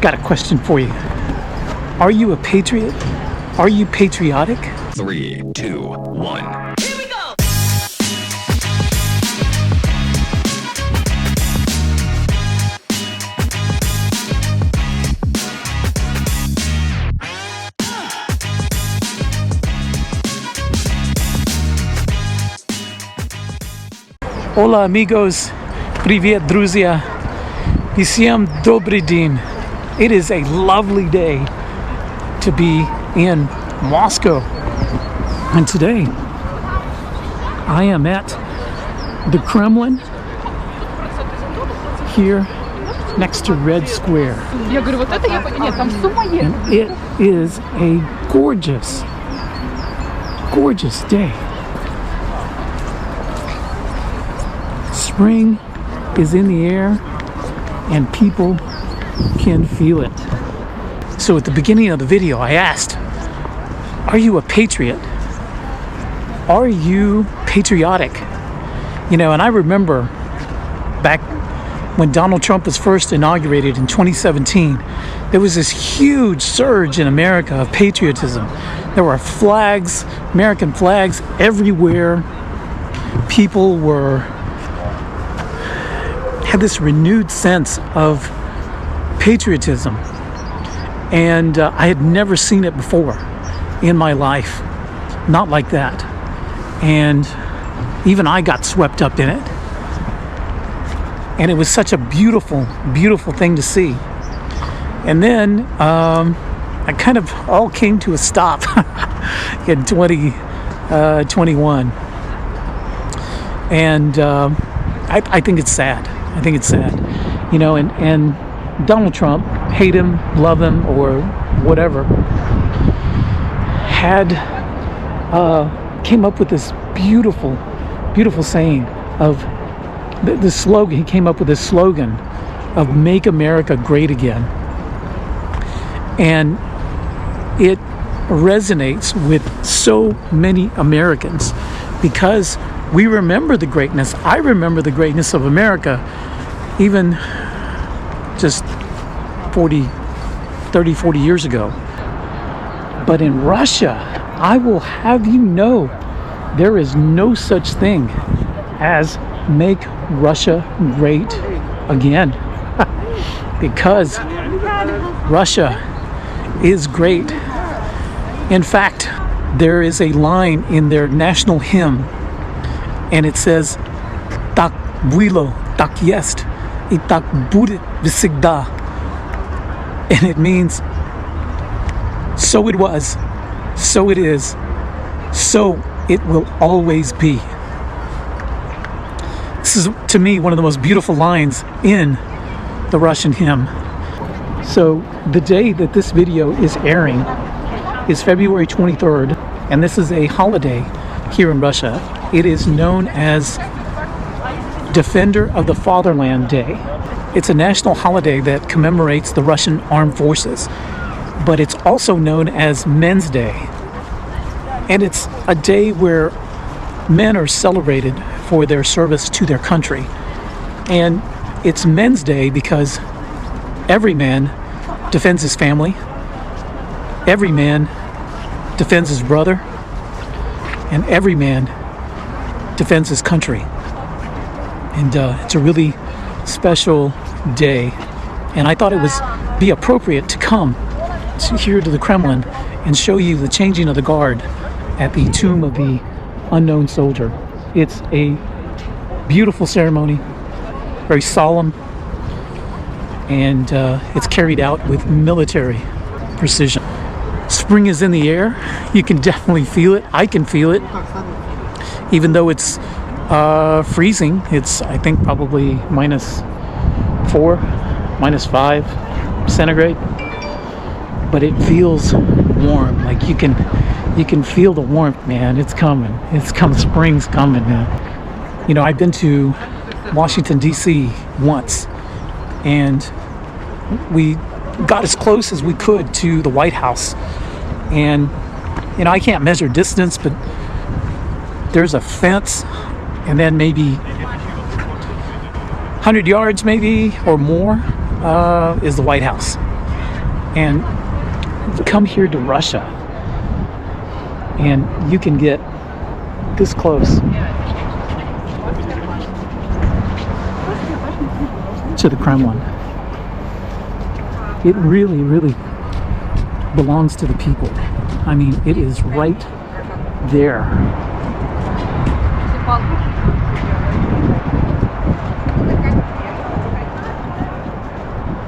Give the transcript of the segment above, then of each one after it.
Got a question for you. Are you a patriot? Are you patriotic? 3, 2, 1. Here we go! Hola amigos, привет, друзья. Всем добрый день. It is a lovely day to be in Moscow. And today, I am at the Kremlin here next to Red Square. And it is a gorgeous, gorgeous day. Spring is in the air and people can feel it. So at the beginning of the video, I asked, are you a patriot? Are you patriotic? You know, and I remember back when Donald Trump was first inaugurated in 2017, there was this huge surge in America of patriotism. There were flags, American flags everywhere. People had this renewed sense of patriotism. And I had never seen it before in my life. Not like that. And even I got swept up in it. And it was such a beautiful, beautiful thing to see. And then I kind of all came to a stop in 2021. And I think it's sad. I think it's sad. You know, and Donald Trump, hate him, love him, or whatever, came up with this beautiful, beautiful saying of the slogan. He came up with this slogan of "Make America Great Again," and it resonates with so many Americans because we remember the greatness. I remember the greatness of America, even just 40 years ago. But in Russia, I will have you know, there is no such thing as make Russia great again. Because Russia is great. In fact, there is a line in their national hymn, and it says, "Tak было, tak jest, и так будет всегда." And it means, so it was, so it is, so it will always be. This is, to me, one of the most beautiful lines in the Russian hymn. So the day that this video is airing is February 23rd, and this is a holiday here in Russia. It is known as Defender of the Fatherland Day. It's a national holiday that commemorates the Russian armed forces, but it's also known as Men's Day. And it's a day where men are celebrated for their service to their country. And it's Men's Day because every man defends his family, every man defends his brother, and every man defends his country. And it's a really special day, and I thought it would be appropriate to come here to the Kremlin and show you the changing of the guard at the tomb of the unknown soldier. It's a beautiful ceremony, very solemn, and it's carried out with military precision. Spring is in the air. You can definitely feel it. I can feel it, even though it's freezing. It's, I think, probably -4, -5 centigrade, but it feels warm. Like you can feel the warmth, man. It's coming. It's coming. Spring's coming, man. You know, I've been to Washington D.C. once, and we got as close as we could to the White House. And you know, I can't measure distance, but there's a fence, and then maybe 100 yards maybe or more is the White House. And come here to Russia and you can get this close to the Kremlin. It really, really belongs to the people. I mean, it is right there.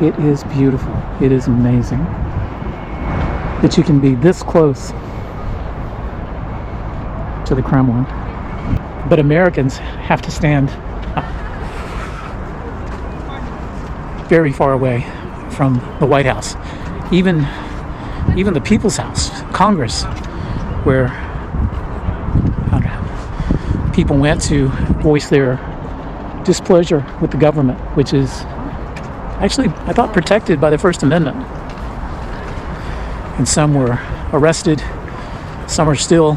It is beautiful. It is amazing that you can be this close to the Kremlin. But Americans have to stand very far away from the White House. Even the People's House, Congress, where people went to voice their displeasure with the government, which is actually, I thought, protected by the First Amendment. And some were arrested, some are still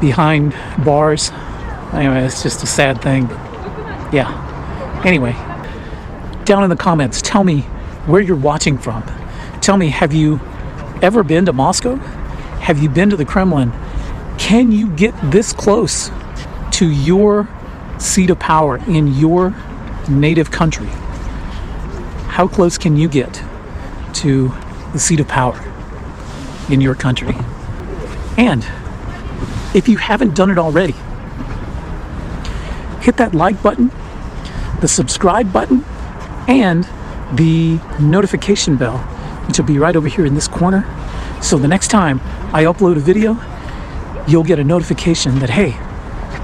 behind bars. Anyway, it's just a sad thing. Yeah. Anyway, down in the comments, tell me where you're watching from. Tell me, have you ever been to Moscow? Have you been to the Kremlin? Can you get this close to your seat of power in your native country? How close can you get to the seat of power in your country? And if you haven't done it already, hit that like button, the subscribe button, and the notification bell, which will be right over here in this corner. So the next time I upload a video, you'll get a notification that, hey,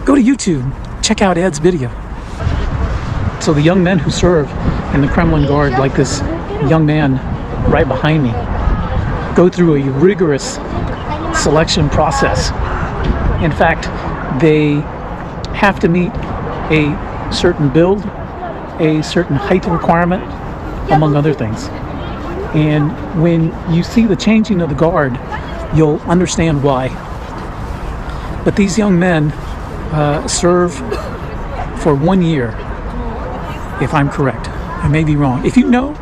go to YouTube, check out Ed's video. So the young men who serve in the Kremlin Guard, like this young man right behind me, go through a rigorous selection process. In fact, they have to meet a certain build, a certain height requirement, among other things. And when you see the changing of the guard, you'll understand why. But these young men serve for 1 year, if I'm correct. I may be wrong. If you know,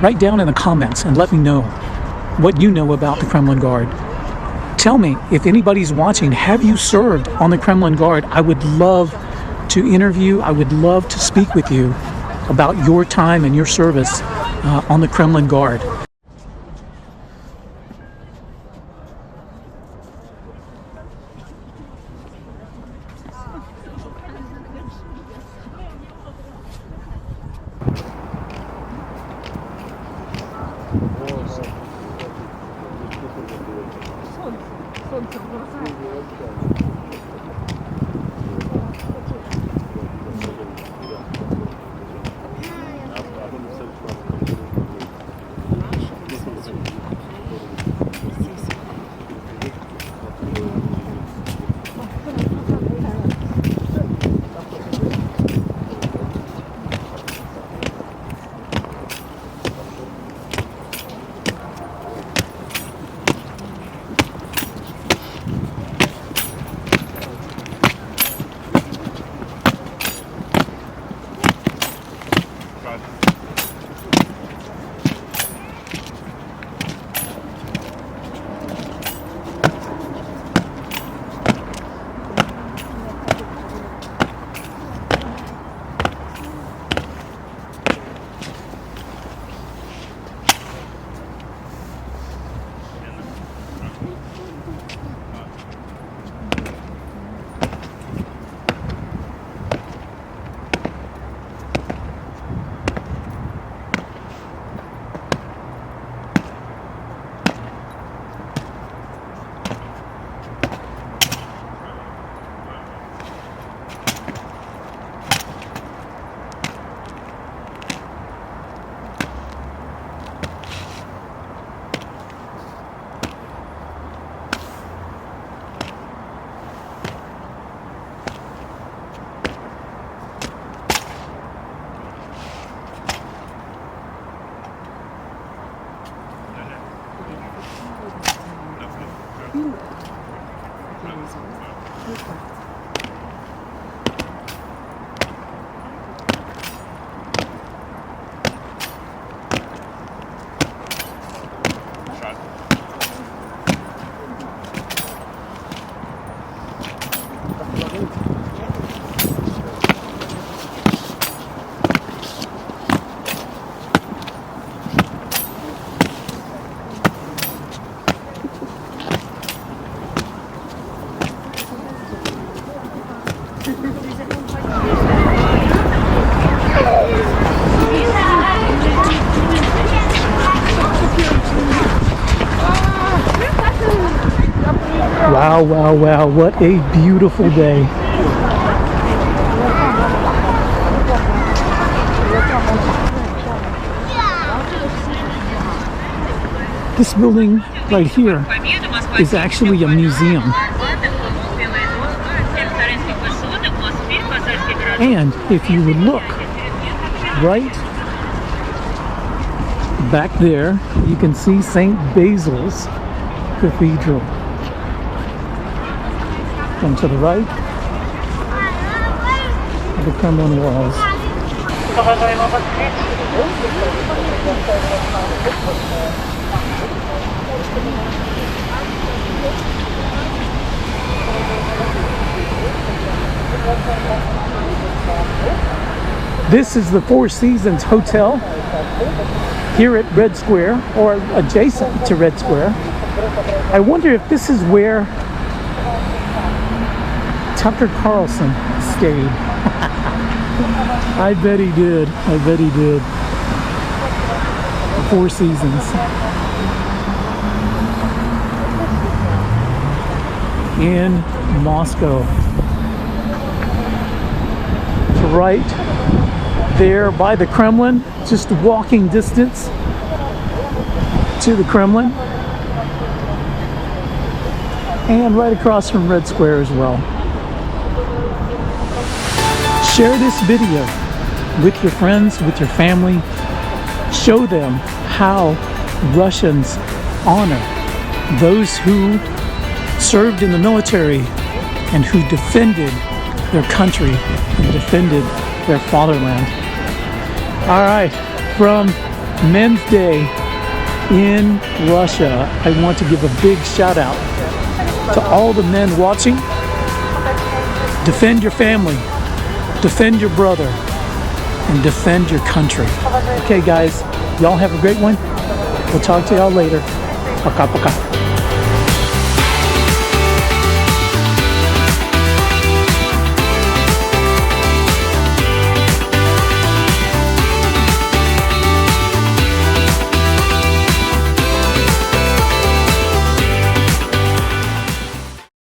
write down in the comments and let me know what you know about the Kremlin Guard. Tell me, if anybody's watching, have you served on the Kremlin Guard? I would love to interview, I would love to speak with you about your time and your service on the Kremlin Guard. Wow, wow, wow, what a beautiful day. This building right here is actually a museum. And if you would look right back there, you can see St. Basil's Cathedral. And to the right, the Kremlin walls. This is the Four Seasons Hotel here at Red Square, or adjacent to Red Square. I wonder if this is where Tucker Carlson stayed. I bet he did. I bet he did. The Four Seasons. In Moscow. Right there by the Kremlin, just walking distance to the Kremlin, and right across from Red Square as well. Share this video with your friends, with your family. Show them how Russians honor those who served in the military and who defended their country and defended their fatherland. All right, from Men's Day in Russia, I want to give a big shout out to all the men watching. Defend your family, defend your brother, and defend your country. Okay guys, y'all have a great one. We'll talk to y'all later. Пока-пока.